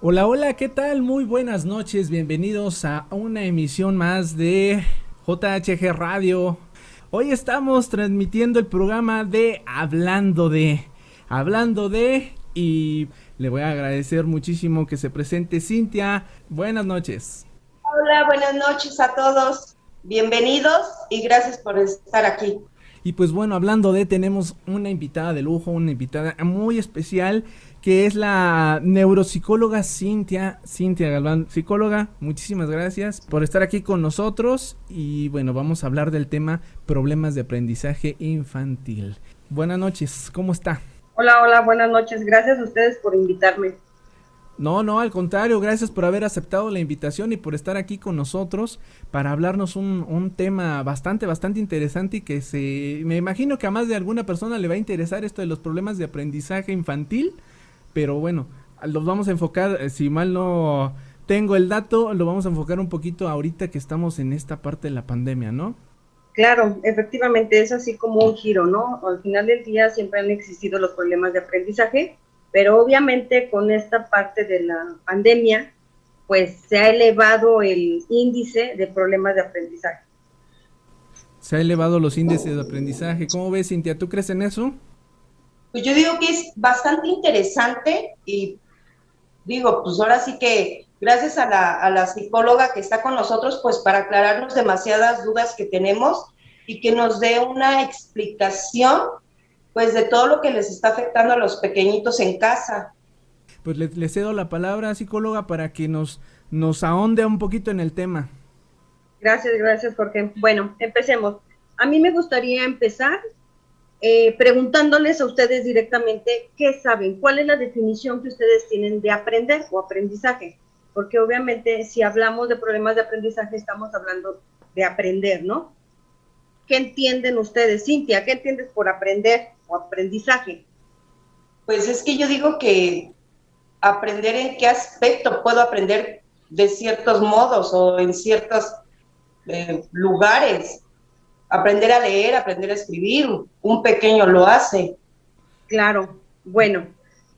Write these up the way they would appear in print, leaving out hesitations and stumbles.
Hola, hola, ¿qué tal? Muy buenas noches, bienvenidos a una emisión más de JHG Radio. Hoy estamos transmitiendo el programa de y le voy a agradecer muchísimo que se presente Cintia. Buenas noches. Hola, buenas noches a todos. Bienvenidos y gracias por estar aquí. Y pues bueno, tenemos una invitada de lujo, una invitada muy especial, que es la neuropsicóloga Cintia Galván. Psicóloga, muchísimas gracias por estar aquí con nosotros y bueno, vamos a hablar del tema problemas de aprendizaje infantil. Buenas noches, ¿cómo está? Hola, hola, buenas noches. Gracias a ustedes por invitarme. No, no, al contrario, gracias por haber aceptado la invitación y por estar aquí con nosotros para hablarnos un tema bastante interesante y que me imagino que a más de alguna persona le va a interesar esto de los problemas de aprendizaje infantil, pero bueno, los vamos a enfocar, si mal no tengo el dato, lo vamos a enfocar un poquito ahorita que estamos en esta parte de la pandemia, ¿no? Claro, efectivamente es así como un giro, ¿no? Al final del día siempre han existido los problemas de aprendizaje, pero obviamente con esta parte de la pandemia, pues se ha elevado el índice de problemas de aprendizaje. Se ha elevado los índices de aprendizaje. ¿Cómo ves, Cintia? ¿Tú crees en eso? Pues yo digo que es bastante interesante y digo, pues ahora sí que gracias a la psicóloga que está con nosotros, pues para aclararnos demasiadas dudas que tenemos y que nos dé una explicación, pues de todo lo que les está afectando a los pequeñitos en casa. Pues le cedo la palabra, psicóloga, para que nos ahonde un poquito en el tema. Gracias, gracias, Jorge. Bueno, empecemos. A mí me gustaría empezar preguntándoles a ustedes directamente qué saben, cuál es la definición que ustedes tienen de aprender o aprendizaje, porque obviamente si hablamos de problemas de aprendizaje estamos hablando de aprender, ¿no? ¿Qué entienden ustedes? Cintia, ¿qué entiendes por aprender o aprendizaje? Pues es que yo digo que aprender en qué aspecto puedo aprender de ciertos modos o en ciertos lugares. Aprender a leer, aprender a escribir, un pequeño lo hace. Claro, bueno.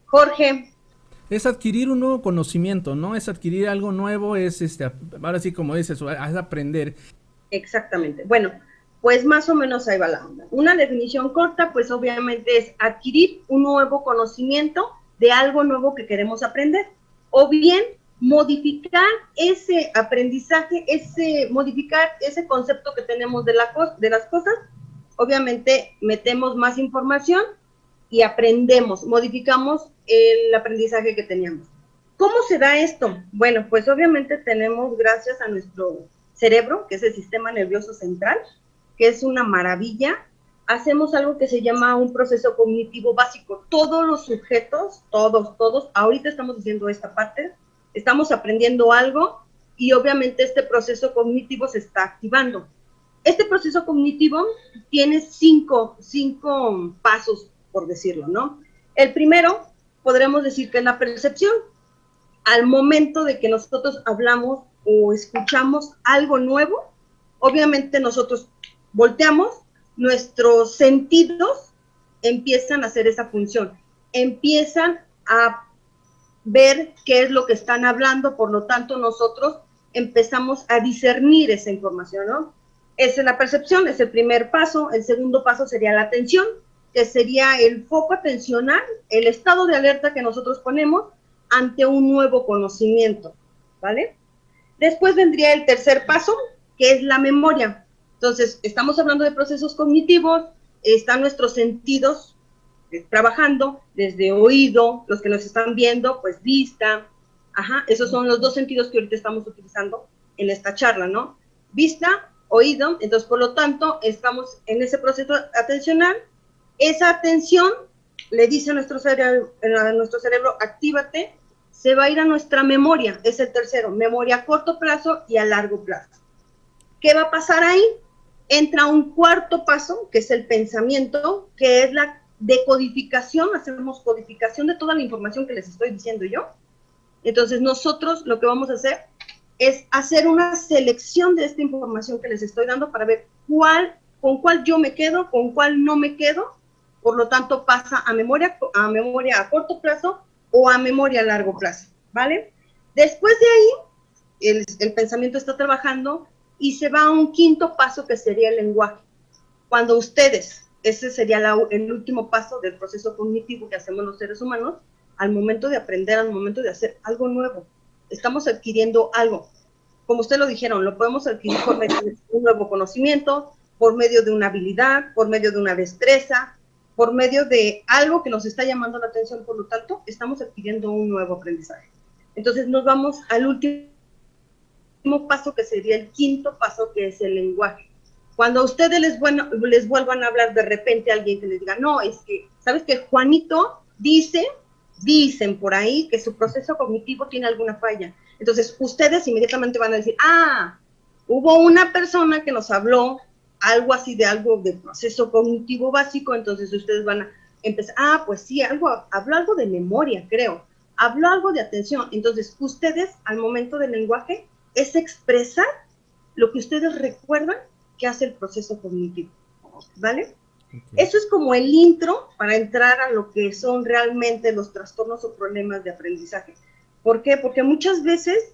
Jorge. Es adquirir un nuevo conocimiento, ¿no? Es adquirir algo nuevo, ahora sí como dices, es aprender. Exactamente. Bueno, pues más o menos ahí va la onda. Una definición corta, pues obviamente es adquirir un nuevo conocimiento de algo nuevo que queremos aprender. O bien modificar ese aprendizaje, modificar ese concepto que tenemos de las cosas. Obviamente metemos más información y aprendemos, modificamos el aprendizaje que teníamos. ¿Cómo se da esto? Bueno, pues obviamente tenemos, gracias a nuestro cerebro, que es el sistema nervioso central, que es una maravilla, hacemos algo que se llama un proceso cognitivo básico. Todos los sujetos, todos, ahorita estamos haciendo esta parte, estamos aprendiendo algo y obviamente este proceso cognitivo se está activando. Este proceso cognitivo tiene cinco pasos, por decirlo, ¿no? El primero, podremos decir que es la percepción. Al momento de que nosotros hablamos o escuchamos algo nuevo, obviamente nosotros volteamos, nuestros sentidos empiezan a hacer esa función, empiezan a ver qué es lo que están hablando, por lo tanto nosotros empezamos a discernir esa información, ¿no? Esa es la percepción, es el primer paso. El segundo paso sería la atención, que sería el foco atencional, el estado de alerta que nosotros ponemos ante un nuevo conocimiento, ¿vale? Después vendría el tercer paso, que es la memoria. Entonces, estamos hablando de procesos cognitivos, están nuestros sentidos trabajando, desde oído, los que nos están viendo, pues vista, ajá, esos son los dos sentidos que ahorita estamos utilizando en esta charla, ¿no? Vista, oído, entonces por lo tanto estamos en ese proceso atencional, esa atención le dice a nuestro cerebro, actívate, se va a ir a nuestra memoria, es el tercero, memoria a corto plazo y a largo plazo. ¿Qué va a pasar ahí? Entra un cuarto paso, que es el pensamiento, que es la decodificación, hacemos codificación de toda la información que les estoy diciendo yo. Entonces nosotros lo que vamos a hacer es hacer una selección de esta información que les estoy dando para ver con cuál yo me quedo, con cuál no me quedo, por lo tanto pasa a memoria a corto plazo o a memoria a largo plazo. ¿vale? Después de ahí, el pensamiento está trabajando y se va a un quinto paso que sería el lenguaje. Cuando ustedes, ese sería el último paso del proceso cognitivo que hacemos los seres humanos, al momento de aprender, al momento de hacer algo nuevo, estamos adquiriendo algo. Como ustedes lo dijeron, lo podemos adquirir por medio de un nuevo conocimiento, por medio de una habilidad, por medio de una destreza, por medio de algo que nos está llamando la atención, por lo tanto, estamos adquiriendo un nuevo aprendizaje. Entonces nos vamos al último paso, que sería el quinto paso, que es el lenguaje. Cuando a ustedes les vuelvan a hablar de repente a alguien que les diga, no, es que, ¿sabes que Juanito dicen por ahí que su proceso cognitivo tiene alguna falla? Entonces, ustedes inmediatamente van a decir, hubo una persona que nos habló algo así algo de proceso cognitivo básico, entonces ustedes van a empezar, pues sí, habló algo de memoria, creo, habló algo de atención. Entonces, ustedes, al momento del lenguaje, es expresar lo que ustedes recuerdan que hace el proceso cognitivo, ¿vale? Okay. Eso es como el intro para entrar a lo que son realmente los trastornos o problemas de aprendizaje. ¿Por qué? Porque muchas veces,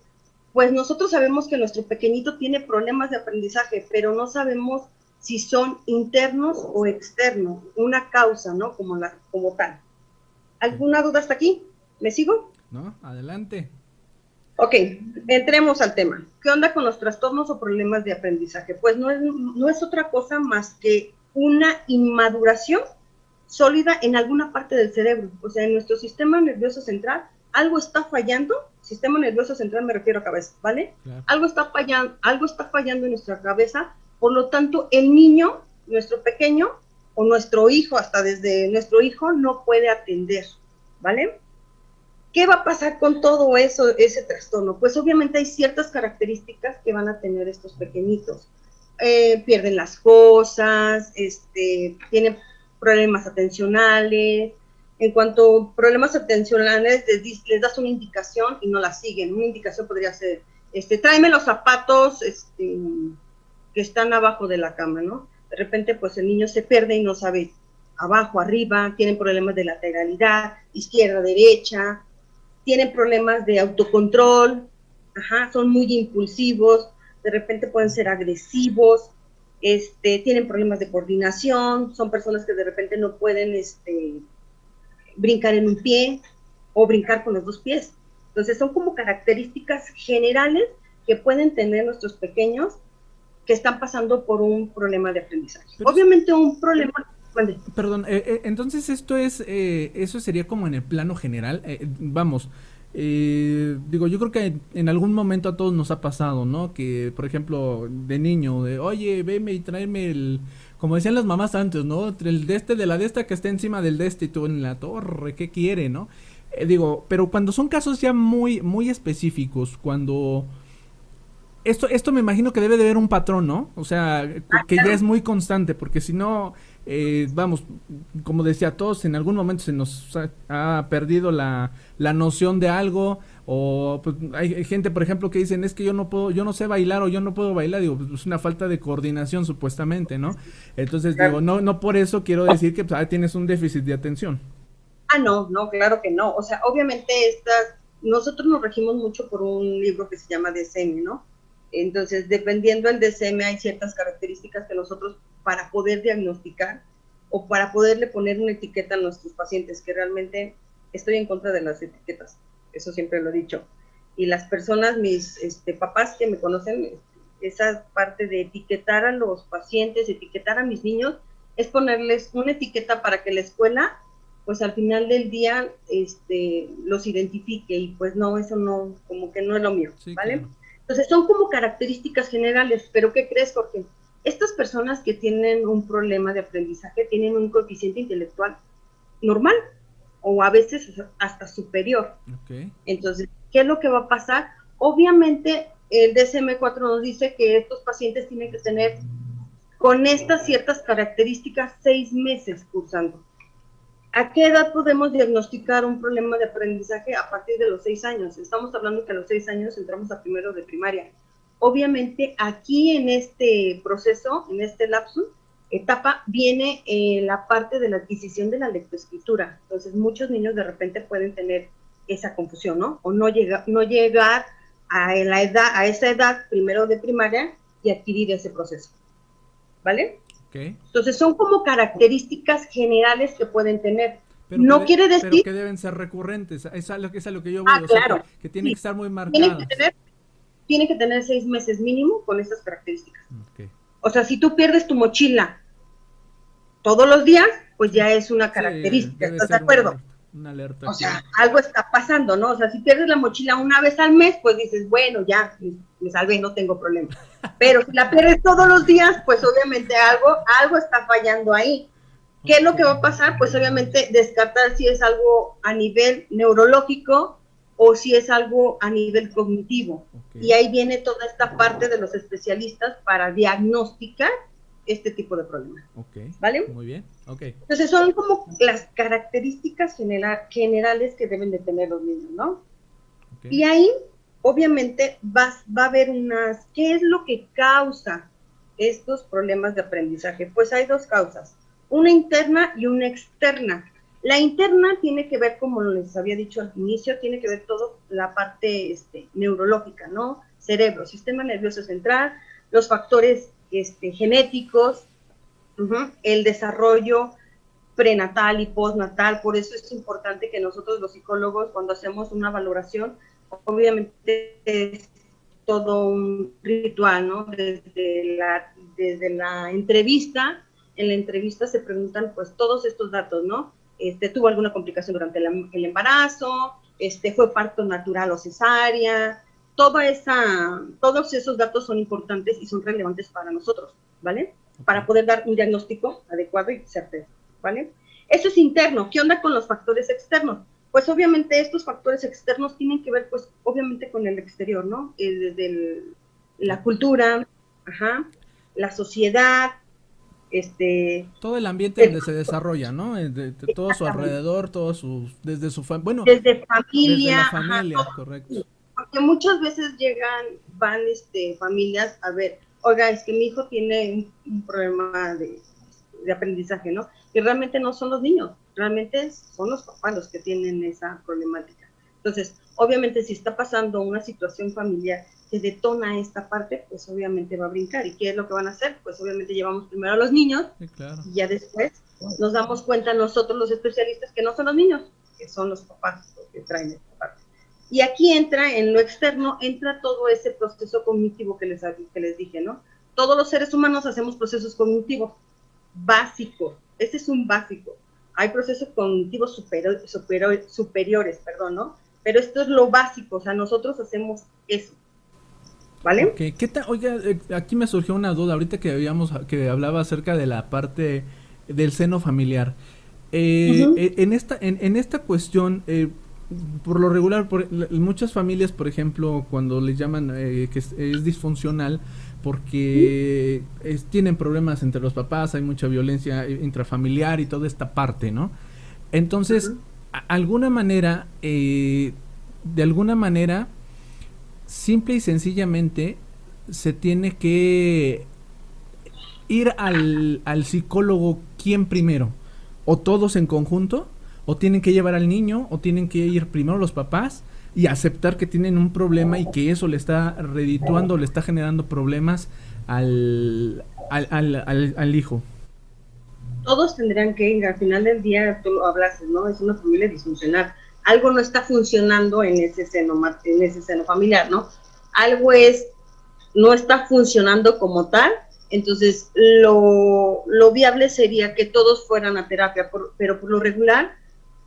pues nosotros sabemos que nuestro pequeñito tiene problemas de aprendizaje, pero no sabemos si son internos o externos, una causa, ¿no? Como tal. ¿Alguna duda hasta aquí? ¿Me sigo? No, adelante. Ok, entremos al tema. ¿Qué onda con los trastornos o problemas de aprendizaje? Pues no es otra cosa más que una inmaduración sólida en alguna parte del cerebro. O sea, en nuestro sistema nervioso central, algo está fallando. Sistema nervioso central me refiero a cabeza, ¿vale? Claro. Algo está fallando en nuestra cabeza. Por lo tanto, el niño, nuestro pequeño, o nuestro hijo, hasta desde nuestro hijo, no puede atender, ¿vale? ¿Qué va a pasar con todo eso, ese trastorno? Pues obviamente hay ciertas características que van a tener estos pequeñitos. Pierden las cosas, tienen problemas atencionales. En cuanto a problemas atencionales, les das una indicación y no la siguen. Una indicación podría ser, tráeme los zapatos que están abajo de la cama, ¿no? De repente, pues el niño se pierde y no sabe abajo, arriba, tienen problemas de lateralidad, izquierda, derecha, tienen problemas de autocontrol, son muy impulsivos, de repente pueden ser agresivos, tienen problemas de coordinación, son personas que de repente no pueden brincar en un pie o brincar con los dos pies. Entonces son como características generales que pueden tener nuestros pequeños que están pasando por un problema de aprendizaje. Pero obviamente un problema... Perdón, entonces eso sería como en el plano general, digo, yo creo que en algún momento a todos nos ha pasado, ¿no? Que, por ejemplo, de niño, oye, veme y tráeme como decían las mamás antes, ¿no? El de la de esta que está encima del de y tú en la torre, ¿qué quiere, no? Digo, pero cuando son casos ya muy, muy específicos, cuando... Esto me imagino que debe de haber un patrón, ¿no? O sea, que ya es muy constante, porque si no, como decía, todos en algún momento se nos ha perdido la noción de algo, o pues, hay gente, por ejemplo, que dicen, es que yo no sé bailar o yo no puedo bailar, digo, pues es una falta de coordinación supuestamente, ¿no? Entonces, digo, no por eso quiero decir que pues, tienes un déficit de atención. No, claro que no. O sea, obviamente nosotros nos regimos mucho por un libro que se llama DSM, ¿no? Entonces, dependiendo del DSM, hay ciertas características que nosotros, para poder diagnosticar o para poderle poner una etiqueta a nuestros pacientes, que realmente estoy en contra de las etiquetas, eso siempre lo he dicho. Y las personas, mis papás que me conocen, esa parte de etiquetar a los pacientes, etiquetar a mis niños, es ponerles una etiqueta para que la escuela, pues al final del día, los identifique, y pues no, eso no, como que no es lo mío, sí, ¿vale? Claro. Entonces son como características generales, pero ¿qué crees, Jorge? Estas personas que tienen un problema de aprendizaje tienen un coeficiente intelectual normal o a veces hasta superior. Okay. Entonces, ¿qué es lo que va a pasar? Obviamente el DSM-4 nos dice que estos pacientes tienen que tener con estas ciertas características 6 meses cursando. ¿A qué edad podemos diagnosticar un problema de aprendizaje? A partir de los 6 años. Estamos hablando que a los 6 años entramos a primero de primaria. Obviamente, aquí en este proceso, en este etapa, viene la parte de la adquisición de la lectoescritura. Entonces, muchos niños de repente pueden tener esa confusión, ¿no? O no llegar a esa edad, primero de primaria, y adquirir ese proceso, ¿vale? Okay. Entonces son como características generales que pueden tener. Pero No quiere pero decir, que deben ser recurrentes, es a lo que yo voy, o sea, claro, que tienen sí, que estar muy tienen que marcadas. tener, tienen que tener 6 meses mínimo con estas características. Okay. O sea, si tú pierdes tu mochila todos los días, pues Sí, ya es una sí, característica, debe ¿estás de ser acuerdo? una alerta, O claro. sea, algo está pasando, ¿no? O sea, si pierdes la mochila una vez al mes, pues dices, bueno, ya, me salvé, no tengo problema. Pero si la pierdes todos los días, pues obviamente algo está fallando ahí. ¿Qué es lo que va a pasar? Pues obviamente descartar si es algo a nivel neurológico o si es algo a nivel cognitivo. Okay. Y ahí viene toda esta parte de los especialistas para diagnosticar este tipo de problemas. Okay. ¿Vale? Muy bien. Okay. Entonces son como las características generales que deben de tener los niños, ¿no? Okay. Y ahí, obviamente, va a haber ¿qué es lo que causa estos problemas de aprendizaje? Pues hay dos causas, una interna y una externa. La interna tiene que ver, como les había dicho al inicio, tiene que ver todo la parte neurológica, ¿no? Cerebro, sistema nervioso central, los factores genéticos, el desarrollo prenatal y postnatal. Por eso es importante que nosotros los psicólogos, cuando hacemos una valoración, obviamente es todo un ritual, ¿no? Desde la entrevista, en la entrevista se preguntan pues todos estos datos, ¿no? ¿Tuvo alguna complicación durante el embarazo? ¿Fue parto natural o cesárea? Todos esos datos son importantes y son relevantes para nosotros, ¿vale? Okay. Para poder dar un diagnóstico adecuado y certero, ¿vale? Eso es interno. ¿Qué onda con los factores externos? Pues obviamente estos factores externos tienen que ver, pues obviamente con el exterior, ¿no? Desde la cultura, la sociedad, todo el ambiente donde se desarrolla, ¿no? Todo su alrededor, desde su bueno, desde desde la familia, familia, correcto. Porque muchas veces van familias a ver, oiga, es que mi hijo tiene un problema de aprendizaje, ¿no? Y realmente no son los niños, realmente son los papás los que tienen esa problemática. Entonces, obviamente si está pasando una situación familiar que detona esta parte, pues obviamente va a brincar. ¿Y qué es lo que van a hacer? Pues obviamente llevamos primero a los niños, sí, claro. Y ya después nos damos cuenta nosotros los especialistas que no son los niños, que son los papás los que traen esta parte. Y aquí entra, en lo externo, entra todo ese proceso cognitivo que les dije, ¿no? Todos los seres humanos hacemos procesos cognitivos básicos. Ese es un básico. Hay procesos cognitivos superiores, ¿no? Pero esto es lo básico, o sea, nosotros hacemos eso. ¿Vale? Okay. Oiga, aquí me surgió una duda, ahorita que hablaba acerca de la parte del seno familiar. En esta cuestión, por lo regular, muchas familias, por ejemplo, cuando les llaman que es disfuncional, porque tienen problemas entre los papás, hay mucha violencia intrafamiliar y toda esta parte, ¿no? Entonces, de alguna manera, simple y sencillamente, se tiene que ir al psicólogo, ¿quién primero? ¿O todos en conjunto? ¿O tienen que llevar al niño? ¿O tienen que ir primero los papás y aceptar que tienen un problema y que eso le está redituando, le está generando problemas al hijo? Todos tendrían que ir, al final del día tú lo hablas, ¿no? Es una familia disfuncional. Algo no está funcionando en ese seno familiar, ¿no? Algo no está funcionando como tal, entonces lo viable sería que todos fueran a terapia, pero por lo regular,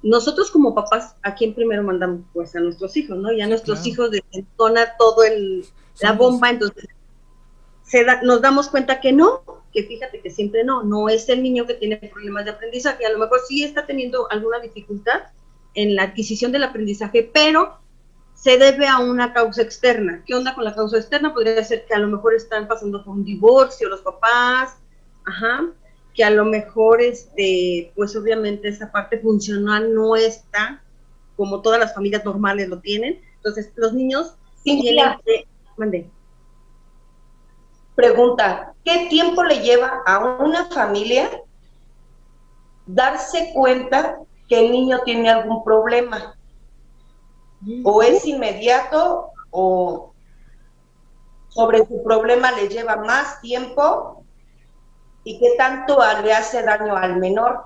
nosotros como papás, ¿a quién primero mandamos? Pues a nuestros hijos, ¿no? Ya sí, nuestros hijos detona todo la bomba, entonces nos damos cuenta que no, que fíjate que siempre no es el niño que tiene problemas de aprendizaje, a lo mejor sí está teniendo alguna dificultad en la adquisición del aprendizaje, pero se debe a una causa externa. ¿Qué onda con la causa externa? Podría ser que a lo mejor están pasando por un divorcio los papás, que a lo mejor, pues obviamente esa parte funcional no está como todas las familias normales lo tienen. Entonces, los niños tienen que... Mande. Pregunta, ¿qué tiempo le lleva a una familia darse cuenta que el niño tiene algún problema? o es inmediato, o sobre su problema le lleva más tiempo, y qué tanto le hace daño al menor.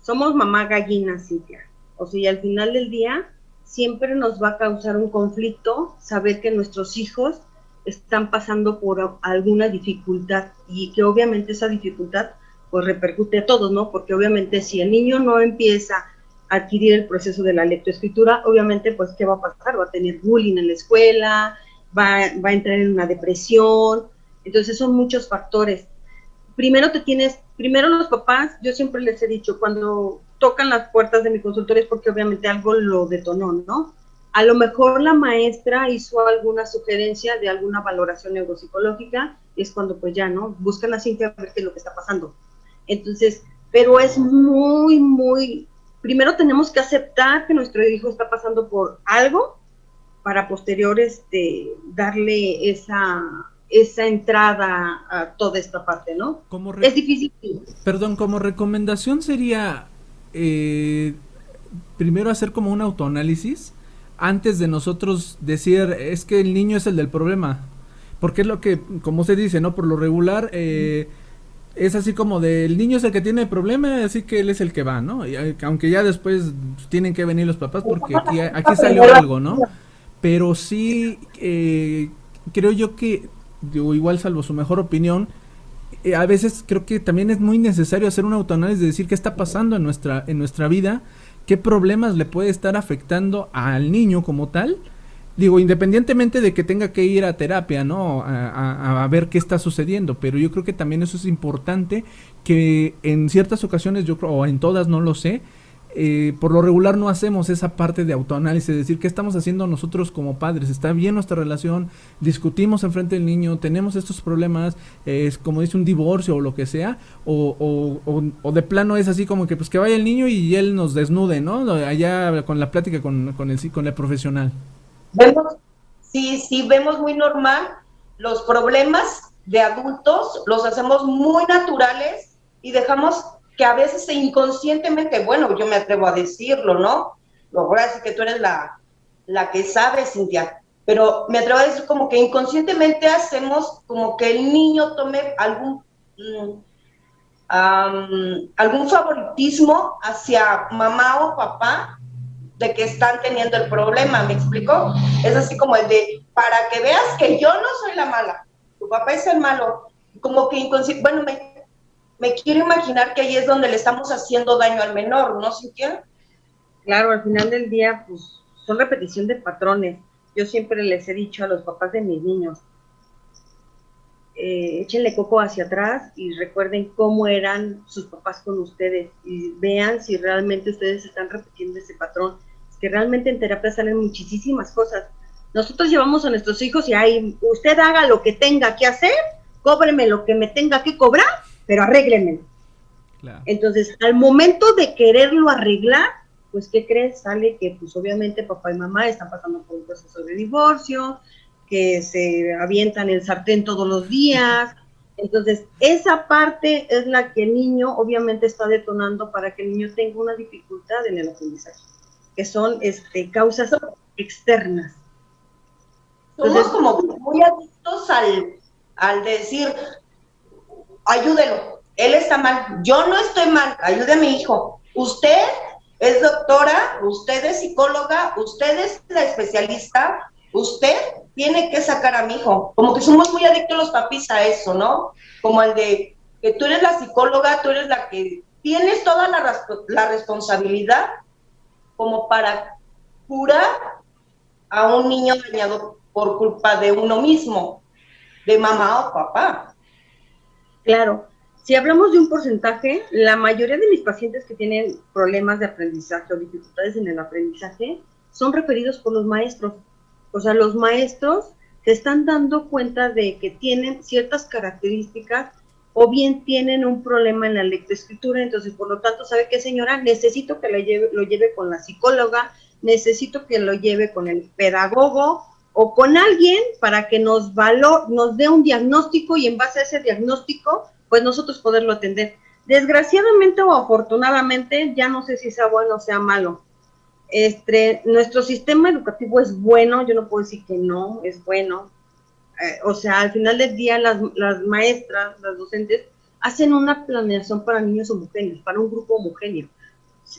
Somos mamá gallina, Cintia. O sea, y al final del día siempre nos va a causar un conflicto saber que nuestros hijos están pasando por alguna dificultad y que obviamente esa dificultad pues repercute a todos, ¿no? Porque obviamente si el niño no empieza a adquirir el proceso de la lectoescritura, obviamente pues ¿qué va a pasar? Va a tener bullying en la escuela, va a entrar en una depresión, entonces son muchos factores. Primero los papás, yo siempre les he dicho, cuando tocan las puertas de mi consultorio es porque obviamente algo lo detonó, ¿no? A lo mejor la maestra hizo alguna sugerencia de alguna valoración neuropsicológica, y es cuando pues ya, ¿no? Buscan a Cintia a ver qué es lo que está pasando. Entonces, pero es primero tenemos que aceptar que nuestro hijo está pasando por algo para posterior darle esa entrada a toda esta parte, ¿no? Es difícil. Perdón, como recomendación sería primero hacer como un autoanálisis antes de nosotros decir es que el niño es el del problema, porque es lo que, como se dice, ¿no? Por lo regular es así como de el niño es el que tiene el problema, así que él es el que va, ¿no? Y, aunque ya después tienen que venir los papás porque aquí salió algo, ¿no? Pero sí creo yo que, digo, igual salvo su mejor opinión, a veces creo que también es muy necesario hacer un autoanálisis de decir qué está pasando en nuestra vida, qué problemas le puede estar afectando al niño como tal. Digo, independientemente de que tenga que ir a terapia, ¿no? A ver qué está sucediendo, pero yo creo que también eso es importante, que en ciertas ocasiones, yo creo, o en todas, no lo sé, por lo regular no hacemos esa parte de autoanálisis, es decir, ¿qué estamos haciendo nosotros como padres? ¿Está bien nuestra relación? ¿Discutimos enfrente del niño? ¿Tenemos estos problemas? Como dice, un divorcio o lo que sea, o de plano es así como que pues que vaya el niño y él nos desnude, ¿no? Allá con la plática con el profesional. Sí, vemos muy normal los problemas de adultos, los hacemos muy naturales y dejamos que a veces inconscientemente, bueno, yo me atrevo a decirlo, ¿no? Ahora sí que tú eres la que sabe, Cintia, pero me atrevo a decir como que inconscientemente hacemos como que el niño tome algún favoritismo hacia mamá o papá de que están teniendo el problema, ¿me explico? Es así como el de, para que veas que yo no soy la mala, tu papá es el malo, como que inconsciente, bueno, me quiero imaginar que ahí es donde le estamos haciendo daño al menor, ¿no, Cintia? Claro, al final del día, pues, son repetición de patrones. Yo siempre les he dicho a los papás de mis niños, échenle coco hacia atrás y recuerden cómo eran sus papás con ustedes y vean si realmente ustedes están repitiendo ese patrón. Es que realmente en terapia salen muchísimas cosas. Nosotros llevamos a nuestros hijos y ahí, usted haga lo que tenga que hacer, cóbreme lo que me tenga que cobrar, pero arréglenme. Claro. Entonces, al momento de quererlo arreglar, pues, ¿qué crees? Sale que, pues, obviamente papá y mamá están pasando por un proceso de divorcio, que se avientan el sartén todos los días. Entonces, esa parte es la que el niño obviamente está detonando para que el niño tenga una dificultad en el aprendizaje, que son causas externas. Somos como muy adictos al decir, ayúdelo, él está mal, yo no estoy mal, ayude a mi hijo. Usted es doctora, usted es psicóloga, usted es la especialista, usted tiene que sacar a mi hijo. Como que somos muy adictos los papis a eso, ¿no? Como el de que tú eres la psicóloga, tú eres la que tienes toda la responsabilidad como para curar a un niño dañado por culpa de uno mismo, de mamá o papá. Claro. Si hablamos de un porcentaje, la mayoría de mis pacientes que tienen problemas de aprendizaje o dificultades en el aprendizaje son referidos por los maestros. O sea, los maestros se están dando cuenta de que tienen ciertas características o bien tienen un problema en la lectoescritura, entonces, por lo tanto, ¿sabe qué, señora? Necesito que lo lleve con la psicóloga, necesito que lo lleve con el pedagogo o con alguien para que nos dé un diagnóstico y en base a ese diagnóstico, pues nosotros poderlo atender. Desgraciadamente o afortunadamente, ya no sé si sea bueno o sea malo, nuestro sistema educativo es bueno, yo no puedo decir que no, es bueno. O sea, al final del día las maestras, las docentes, hacen una planeación para niños homogéneos, para un grupo homogéneo.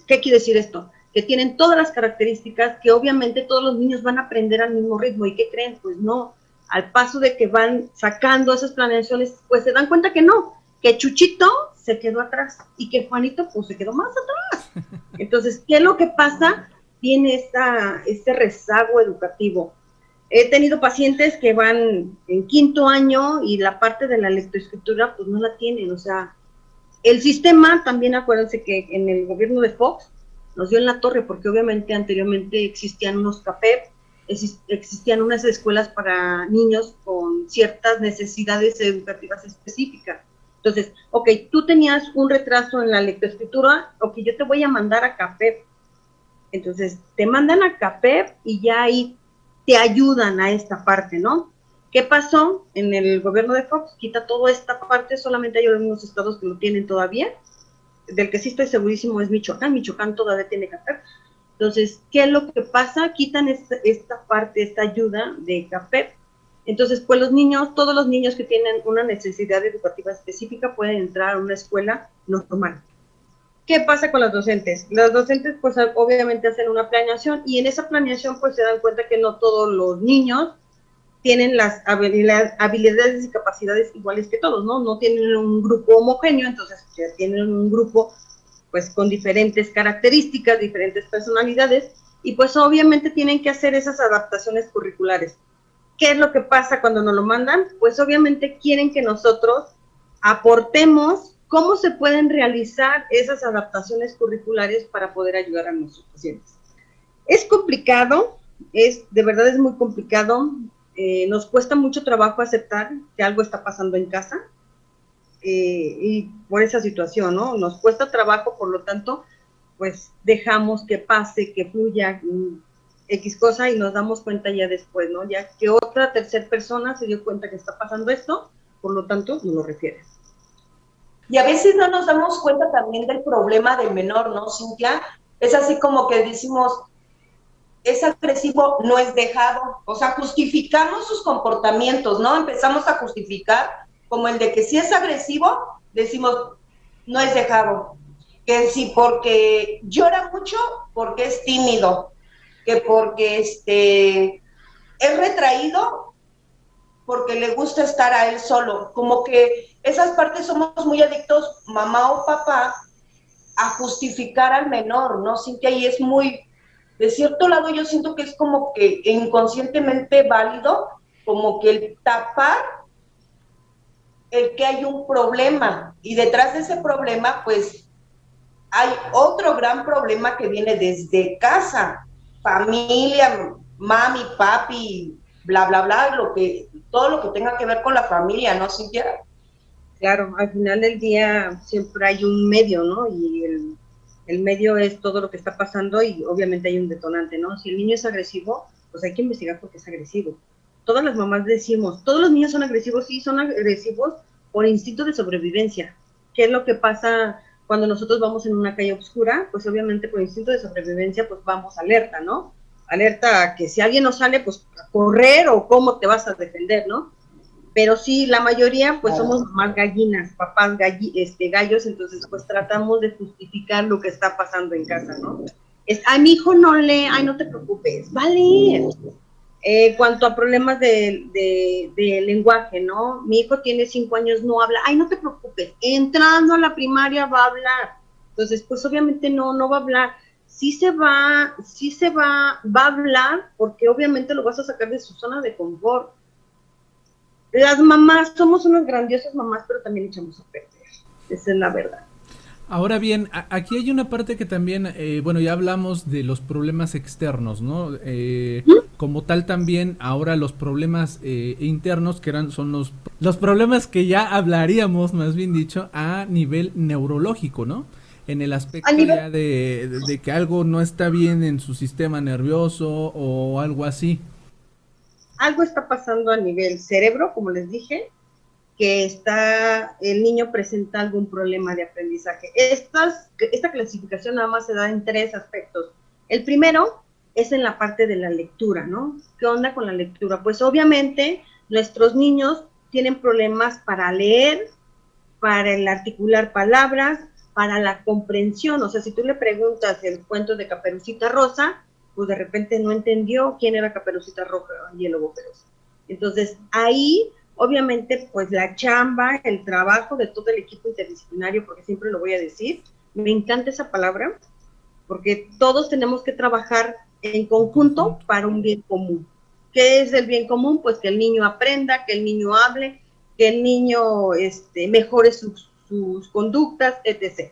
¿Qué quiere decir esto? Que tienen todas las características que obviamente todos los niños van a aprender al mismo ritmo. ¿Y qué creen? Pues no, al paso de que van sacando esas planeaciones, pues se dan cuenta que no, que Chuchito se quedó atrás y que Juanito pues se quedó más atrás. Entonces, ¿qué es lo que pasa? Tiene este rezago educativo. He tenido pacientes que van en 5º año y la parte de la lectoescritura pues no la tienen, o sea, el sistema también, acuérdense que en el gobierno de Fox nos dio en la torre, porque obviamente anteriormente existían unos CAPEP, existían unas escuelas para niños con ciertas necesidades educativas específicas. Entonces, ok, tú tenías un retraso en la lectoescritura, ok, yo te voy a mandar a CAPEP. Entonces, te mandan a CAPEP y ya ahí te ayudan a esta parte, ¿no? ¿Qué pasó? En el gobierno de Fox quita toda esta parte, solamente hay algunos estados que lo tienen todavía, del que sí estoy segurísimo es Michoacán todavía tiene CAPEP. Entonces, ¿qué es lo que pasa? Quitan esta parte, esta ayuda de CAPEP. Entonces, pues todos los niños que tienen una necesidad educativa específica pueden entrar a una escuela normal. ¿Qué pasa con los docentes? Los docentes, pues, obviamente hacen una planeación y en esa planeación, pues, se dan cuenta que no todos los niños tienen las habilidades y capacidades iguales que todos, ¿no? No tienen un grupo homogéneo, entonces ya tienen un grupo, pues, con diferentes características, diferentes personalidades, y pues, obviamente tienen que hacer esas adaptaciones curriculares. ¿Qué es lo que pasa cuando nos lo mandan? Pues, obviamente quieren que nosotros aportemos cómo se pueden realizar esas adaptaciones curriculares para poder ayudar a nuestros pacientes. Es complicado, de verdad es muy complicado, nos cuesta mucho trabajo aceptar que algo está pasando en casa, y por esa situación, ¿no? Nos cuesta trabajo, por lo tanto, pues dejamos que pase, que fluya X cosa y nos damos cuenta ya después, ¿no? Ya que otra tercera persona se dio cuenta que está pasando esto, por lo tanto, nos lo refieres. Y a veces no nos damos cuenta también del problema del menor, ¿no, Cintia? Es así como que decimos, es agresivo, no es dejado. O sea, justificamos sus comportamientos, ¿no? Empezamos a justificar como el de que si es agresivo, decimos, no es dejado. Que si porque llora mucho, porque es tímido. Que porque es retraído, porque le gusta estar a él solo. Como que esas partes somos muy adictos, mamá o papá, a justificar al menor, ¿no, Cintia? Y es muy, de cierto lado yo siento que es como que inconscientemente válido, como que el tapar el que hay un problema, y detrás de ese problema, pues, hay otro gran problema que viene desde casa, familia, mami, papi, bla, bla, bla, todo lo que tenga que ver con la familia, ¿no, Cintia? Claro, al final del día siempre hay un medio, ¿no? Y el medio es todo lo que está pasando y obviamente hay un detonante, ¿no? Si el niño es agresivo, pues hay que investigar por qué es agresivo. Todas las mamás decimos, todos los niños son agresivos, sí, son agresivos por instinto de sobrevivencia. ¿Qué es lo que pasa cuando nosotros vamos en una calle oscura? Pues obviamente por instinto de sobrevivencia, pues vamos alerta, ¿no? Alerta a que si alguien no sale, pues a correr o cómo te vas a defender, ¿no? Pero sí, la mayoría, pues somos mamás gallinas, papás gallos, entonces pues tratamos de justificar lo que está pasando en casa, ¿no? Ay, mi hijo no lee, ay, no te preocupes, va a leer. Cuanto a problemas de lenguaje, ¿no? Mi hijo tiene 5 años, no habla, ay, no te preocupes, entrando a la primaria va a hablar. Entonces, pues obviamente no va a hablar. Sí va a hablar, porque obviamente lo vas a sacar de su zona de confort. Las mamás, somos unas grandiosas mamás, pero también echamos a perder. Esa es la verdad. Ahora bien, aquí hay una parte que también, bueno, ya hablamos de los problemas externos, ¿no? Como tal también ahora los problemas internos, que son los problemas que ya hablaríamos, más bien dicho, a nivel neurológico, ¿no? En el aspecto ya de que algo no está bien en su sistema nervioso o algo así. Algo está pasando a nivel cerebro, como les dije, que el niño presenta algún problema de aprendizaje. Esta clasificación nada más se da en 3 aspectos. El primero es en la parte de la lectura, ¿no? ¿Qué onda con la lectura? Pues obviamente nuestros niños tienen problemas para leer, para el articular palabras, para la comprensión. O sea, si tú le preguntas el cuento de Caperucita Rosa, pues de repente no entendió quién era Caperucita Roja y el lobo feroz. Entonces, ahí, obviamente, pues la chamba, el trabajo de todo el equipo interdisciplinario, porque siempre lo voy a decir, me encanta esa palabra, porque todos tenemos que trabajar en conjunto para un bien común. ¿Qué es el bien común? Pues que el niño aprenda, que el niño hable, que el niño mejore sus conductas, etc.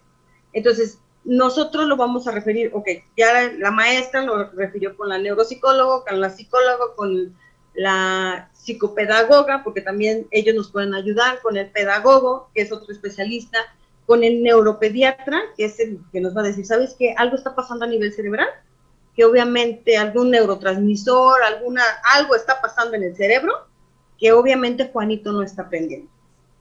Entonces, nosotros lo vamos a referir, ok, ya la maestra lo refirió con la neuropsicóloga, con la psicóloga, con la psicopedagoga, porque también ellos nos pueden ayudar, con el pedagogo, que es otro especialista, con el neuropediatra, que es el que nos va a decir, ¿sabes qué? Algo está pasando a nivel cerebral, que obviamente algún neurotransmisor, algo está pasando en el cerebro, que obviamente Juanito no está aprendiendo.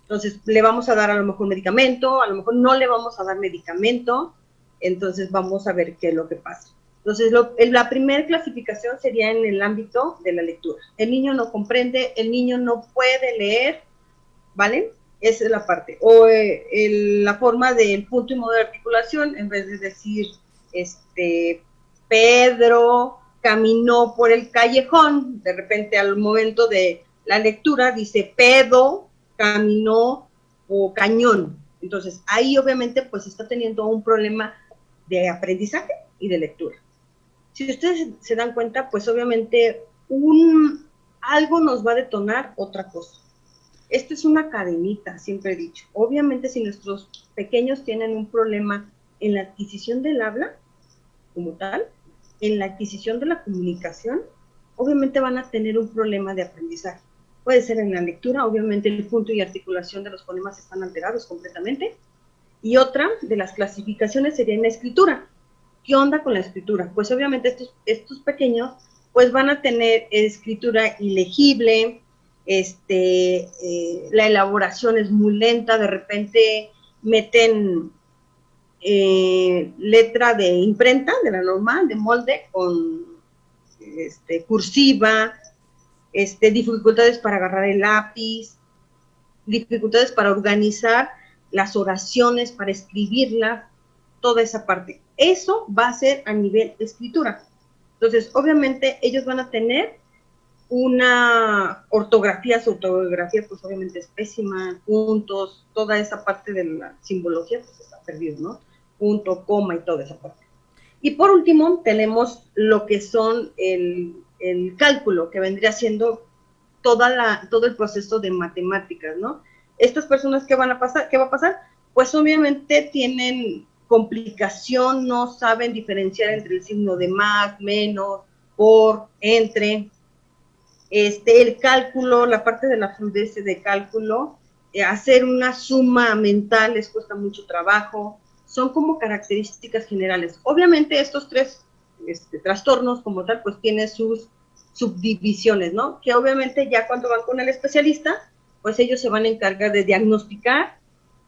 Entonces, le vamos a dar a lo mejor medicamento, a lo mejor no le vamos a dar medicamento, entonces vamos a ver qué es lo que pasa. Entonces, la primera clasificación sería en el ámbito de la lectura. El niño no comprende, el niño no puede leer, ¿vale? Esa es la parte. O la forma del punto y modo de articulación, en vez de decir, Pedro caminó por el callejón, de repente al momento de la lectura dice pedo, caminó o cañón. Entonces, ahí obviamente pues está teniendo un problema de aprendizaje y de lectura. Si ustedes se dan cuenta, pues obviamente algo nos va a detonar otra cosa. Esto es una cadenita, siempre he dicho. Obviamente si nuestros pequeños tienen un problema en la adquisición del habla, como tal, en la adquisición de la comunicación, obviamente van a tener un problema de aprendizaje. Puede ser en la lectura, obviamente el punto y articulación de los fonemas están alterados completamente. Y otra de las clasificaciones sería en la escritura. ¿Qué onda con la escritura? Pues obviamente estos pequeños pues van a tener escritura ilegible, la elaboración es muy lenta, de repente meten letra de imprenta, de la normal, de molde, con cursiva, dificultades para agarrar el lápiz, dificultades para organizar las oraciones, para escribirlas, toda esa parte. Eso va a ser a nivel escritura. Entonces, obviamente, ellos van a tener una ortografía, su ortografía pues obviamente es pésima, puntos, toda esa parte de la simbología pues está perdido, ¿no? Punto, coma y toda esa parte. Y por último tenemos lo que son el cálculo, que vendría siendo todo el proceso de matemáticas, ¿no? Estas personas, ¿qué va a pasar? Pues obviamente tienen complicación, no saben diferenciar entre el signo de más, menos, por, entre, el cálculo, la parte de la fluidez de cálculo, hacer una suma mental les cuesta mucho trabajo, son como características generales. Obviamente estos tres trastornos como tal, pues tienen sus subdivisiones, ¿no? Que obviamente ya cuando van con el especialista, pues ellos se van a encargar de diagnosticar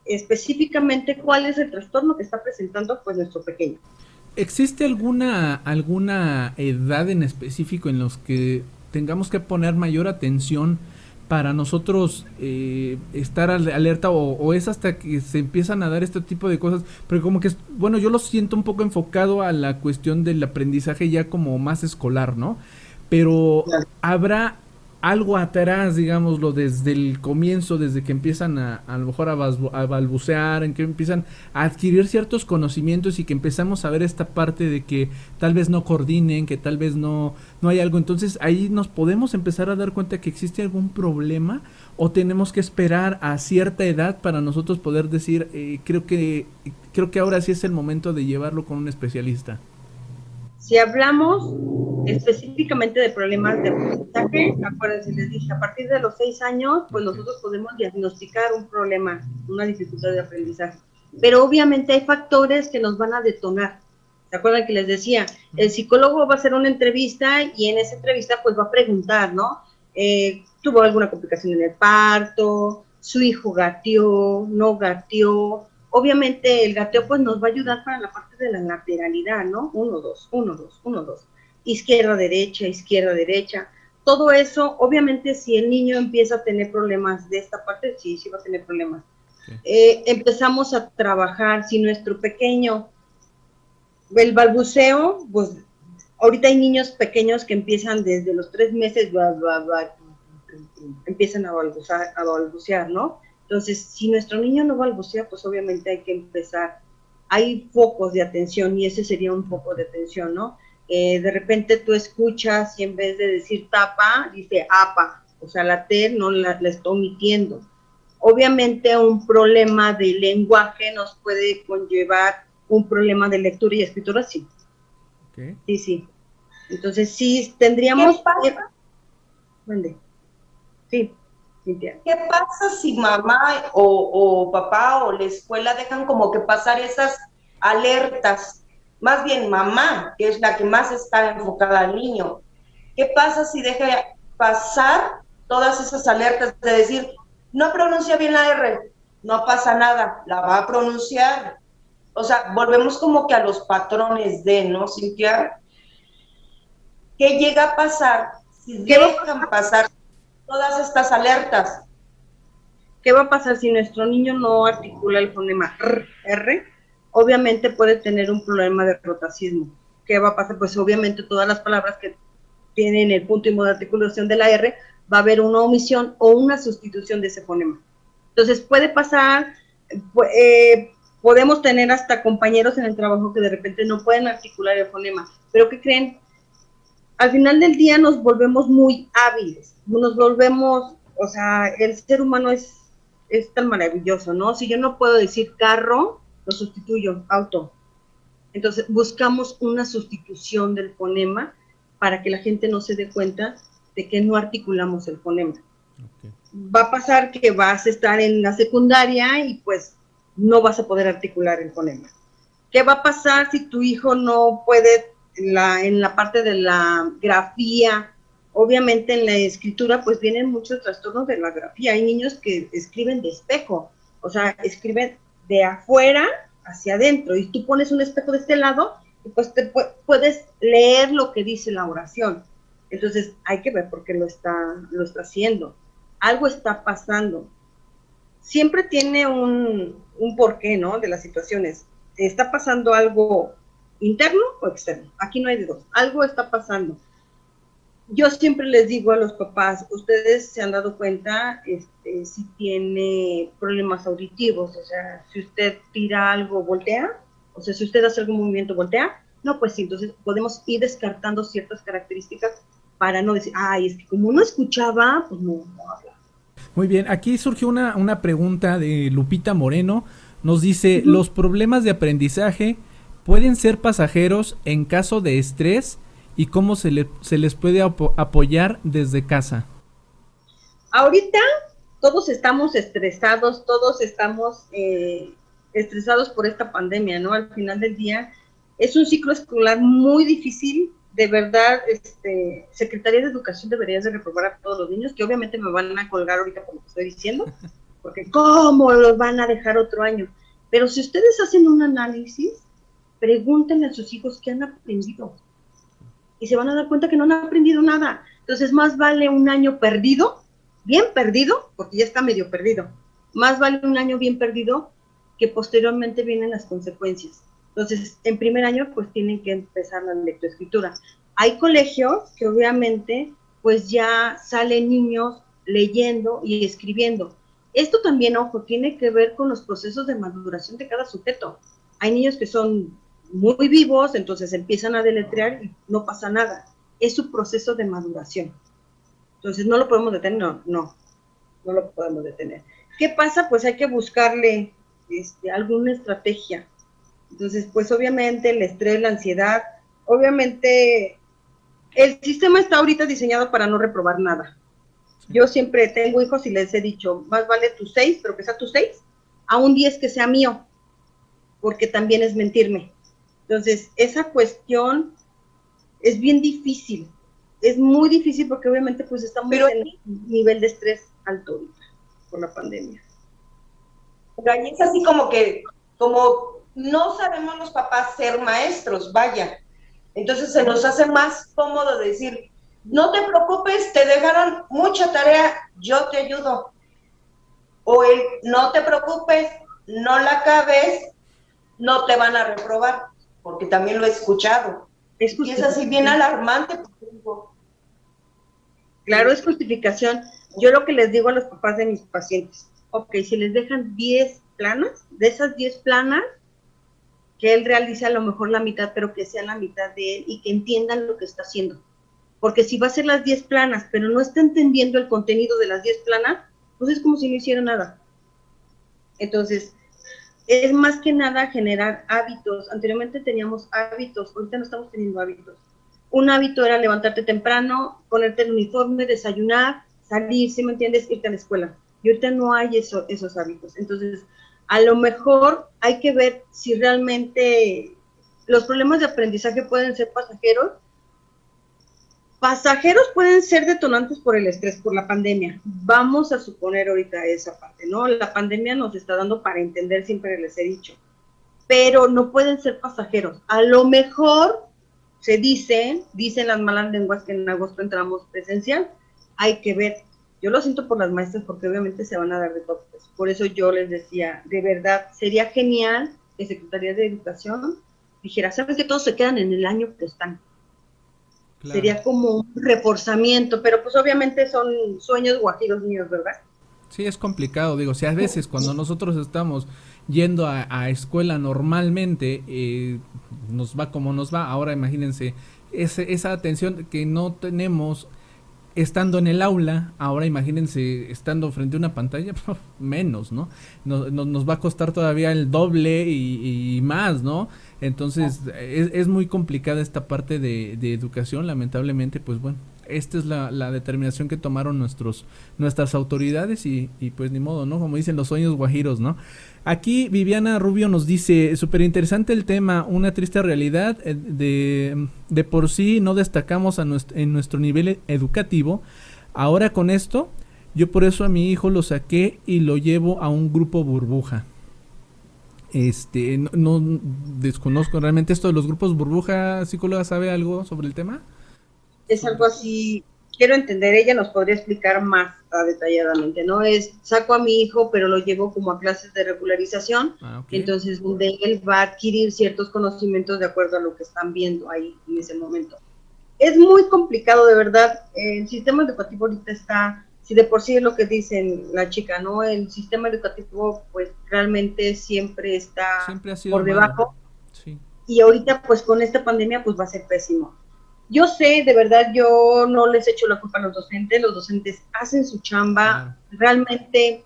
específicamente cuál es el trastorno que está presentando pues nuestro pequeño. ¿Existe alguna edad en específico en los que tengamos que poner mayor atención para nosotros estar alerta o es hasta que se empiezan a dar este tipo de cosas? Pero como que, bueno, yo lo siento un poco enfocado a la cuestión del aprendizaje ya como más escolar, ¿no? Pero habrá algo atrás, digámoslo, desde el comienzo, desde que empiezan a lo mejor a balbucear, en que empiezan a adquirir ciertos conocimientos y que empezamos a ver esta parte de que tal vez no coordinen, que tal vez no hay algo. Entonces ahí nos podemos empezar a dar cuenta que existe algún problema o tenemos que esperar a cierta edad para nosotros poder decir, creo que ahora sí es el momento de llevarlo con un especialista. Si hablamos específicamente de problemas de aprendizaje, acuérdense, les dije, a partir de los 6 años, pues nosotros podemos diagnosticar un problema, una dificultad de aprendizaje. Pero obviamente hay factores que nos van a detonar. ¿Se acuerdan que les decía? El psicólogo va a hacer una entrevista y en esa entrevista pues va a preguntar, ¿no? ¿Tuvo alguna complicación en el parto? ¿Su hijo gateó? ¿No gateó? Obviamente el gateo pues nos va a ayudar para la parte de la lateralidad, ¿no? 1, 2, 1, 2, 1, 2. Izquierda, derecha. Todo eso, obviamente si el niño empieza a tener problemas de esta parte, sí va a tener problemas. Empezamos a trabajar, si nuestro pequeño, el balbuceo, pues ahorita hay niños pequeños que empiezan desde los 3 meses, empiezan a balbucear, ¿no? Entonces, si nuestro niño no balbucea, pues obviamente hay que empezar. Hay focos de atención y ese sería un foco de atención, ¿no? De repente tú escuchas y en vez de decir tapa, dice apa, o sea, la T no la está omitiendo. Obviamente un problema de lenguaje nos puede conllevar un problema de lectura y escritura, sí. Okay. Sí. Entonces, sí, tendríamos... ¿Qué pasa? Sí. ¿Qué pasa si mamá o papá o la escuela dejan como que pasar esas alertas? Más bien mamá, que es la que más está enfocada al niño. ¿Qué pasa si deja pasar todas esas alertas de decir, no pronuncia bien la R, no pasa nada, la va a pronunciar? O sea, volvemos como que a los patrones de, ¿no, Cintia? ¿Qué llega a pasar si dejan pasar todas estas alertas? ¿Qué va a pasar si nuestro niño no articula el fonema R? Obviamente puede tener un problema de rotacismo. ¿Qué va a pasar? Pues obviamente todas las palabras que tienen el punto y modo de articulación de la R, va a haber una omisión o una sustitución de ese fonema. Entonces puede pasar, podemos tener hasta compañeros en el trabajo que de repente no pueden articular el fonema, pero ¿qué creen? Al final del día nos volvemos muy hábiles, nos volvemos, o sea, el ser humano es tan maravilloso, ¿no? Si yo no puedo decir carro, lo sustituyo, auto. Entonces buscamos una sustitución del fonema para que la gente no se dé cuenta de que no articulamos el fonema. Okay. Va a pasar que vas a estar en la secundaria y pues no vas a poder articular el fonema. ¿Qué va a pasar si tu hijo no puede en la parte de la grafía? Obviamente en la escritura pues vienen muchos trastornos de la grafía. Hay niños que escriben de espejo, o sea, escriben de afuera hacia adentro y tú pones un espejo de este lado y pues te puedes leer lo que dice la oración. Entonces hay que ver por qué lo está haciendo. Algo está pasando. Siempre tiene un porqué, ¿no? De las situaciones. ¿Está pasando algo interno o externo? Aquí no hay de dos. Algo está pasando. Yo siempre les digo a los papás, ustedes se han dado cuenta si tiene problemas auditivos, o sea, si usted tira algo, voltea, o sea, si usted hace algún movimiento, voltea, no, pues sí, entonces podemos ir descartando ciertas características para no decir, ay, es que como no escuchaba, pues no habla. Muy bien, aquí surgió una pregunta de Lupita Moreno, nos dice, ¿los problemas de aprendizaje pueden ser pasajeros en caso de estrés? ¿Y cómo se les puede apoyar desde casa? Ahorita todos estamos estresados, todos estamos estresados por esta pandemia, ¿no? Al final del día es un ciclo escolar muy difícil, de verdad, Secretaría de Educación debería de reprobar a todos los niños, que obviamente me van a colgar ahorita por lo que estoy diciendo, porque ¿cómo los van a dejar otro año? Pero si ustedes hacen un análisis, pregúntenle a sus hijos qué han aprendido. Y se van a dar cuenta que no han aprendido nada. Entonces, más vale un año perdido, bien perdido, porque ya está medio perdido. Más vale un año bien perdido que posteriormente vienen las consecuencias. Entonces, en primer año, pues tienen que empezar la lectoescritura. Hay colegios que obviamente, pues ya salen niños leyendo y escribiendo. Esto también, ojo, tiene que ver con los procesos de maduración de cada sujeto. Hay niños que son muy vivos, entonces empiezan a deletrear y no pasa nada. Es su proceso de maduración. Entonces, ¿no lo podemos detener? No lo podemos detener. ¿Qué pasa? Pues hay que buscarle alguna estrategia. Entonces, pues obviamente el estrés, la ansiedad, obviamente el sistema está ahorita diseñado para no reprobar nada. Yo siempre tengo hijos y les he dicho, más vale tu 6, pero que sea tu 6, a un 10 que sea mío, porque también es mentirme. Entonces, esa cuestión es bien difícil, es muy difícil porque obviamente pues estamos en un nivel de estrés alto ahorita por la pandemia. Pero ahí es así como que como no sabemos los papás ser maestros, vaya, entonces se nos hace más cómodo decir, no te preocupes, te dejaron mucha tarea, yo te ayudo. O el, no te preocupes, no la acabes, no te van a reprobar, porque también lo he escuchado. Y es así bien alarmante. Claro, es justificación. Yo lo que les digo a los papás de mis pacientes, ok, si les dejan 10 planas, de esas 10 planas, que él realice a lo mejor la mitad, pero que sea la mitad de él y que entiendan lo que está haciendo. Porque si va a hacer las 10 planas, pero no está entendiendo el contenido de las 10 planas, pues es como si no hiciera nada. Entonces, es más que nada generar hábitos. Anteriormente teníamos hábitos, ahorita no estamos teniendo hábitos. Un hábito era levantarte temprano, ponerte el uniforme, desayunar, salir, ¿sí me entiendes? Irte a la escuela. Y ahorita no hay esos hábitos. Entonces, a lo mejor hay que ver si realmente los problemas de aprendizaje pueden ser pasajeros. Pasajeros pueden ser detonantes por el estrés, por la pandemia. Vamos a suponer ahorita esa parte, ¿no? La pandemia nos está dando para entender, siempre les he dicho. Pero no pueden ser pasajeros. A lo mejor se dicen las malas lenguas que en agosto entramos presencial. Hay que ver. Yo lo siento por las maestras porque obviamente se van a dar de topes. Por eso yo les decía, de verdad, sería genial que Secretaría de Educación dijera, ¿saben que todos se quedan en el año que están? Claro. Sería como un reforzamiento, pero pues obviamente son sueños guajiros míos, ¿verdad? Sí, es complicado, digo, si a veces cuando nosotros estamos yendo a escuela normalmente, nos va como nos va, ahora imagínense, esa atención que no tenemos estando en el aula, ahora imagínense estando frente a una pantalla, menos, ¿no? Nos va a costar todavía el doble y más, ¿no? Entonces es muy complicada esta parte de educación, lamentablemente, pues bueno, esta es la determinación que tomaron nuestras autoridades y pues ni modo, ¿no? Como dicen los sueños guajiros, ¿no? Aquí Viviana Rubio nos dice, súper interesante el tema, una triste realidad, de por sí no destacamos en nuestro nivel educativo, ahora con esto, yo por eso a mi hijo lo saqué y lo llevo a un grupo burbuja. No desconozco realmente esto de los grupos burbuja. ¿Psicóloga sabe algo sobre el tema? Es algo así, quiero entender, ella nos podría explicar más detalladamente, ¿no? Es, saco a mi hijo, pero lo llevo como a clases de regularización, okay. Entonces donde él va a adquirir ciertos conocimientos de acuerdo a lo que están viendo ahí en ese momento. Es muy complicado, de verdad, el sistema educativo ahorita está, si de por sí es lo que dicen la chica, ¿no? El sistema educativo, pues, realmente siempre está por debajo, sí. Y ahorita, pues, con esta pandemia, pues, va a ser pésimo. Yo sé, de verdad, yo no les echo la culpa a los docentes hacen su chamba, realmente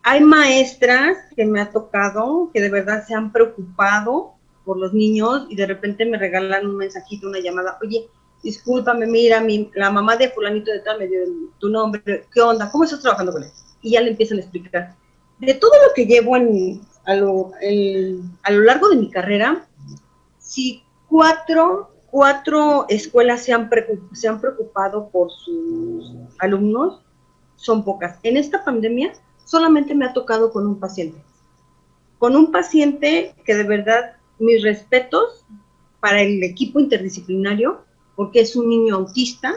hay maestras que me ha tocado, que de verdad se han preocupado por los niños y de repente me regalan un mensajito, una llamada, oye, discúlpame, mira, la mamá de fulanito de tal me dio tu nombre, ¿qué onda? ¿Cómo estás trabajando con él? Y ya le empiezan a explicar. De todo lo que llevo a lo largo de mi carrera, si cuatro escuelas se han preocupado por sus alumnos, son pocas. En esta pandemia solamente me ha tocado con un paciente. Con un paciente que de verdad, mis respetos para el equipo interdisciplinario, porque es un niño autista.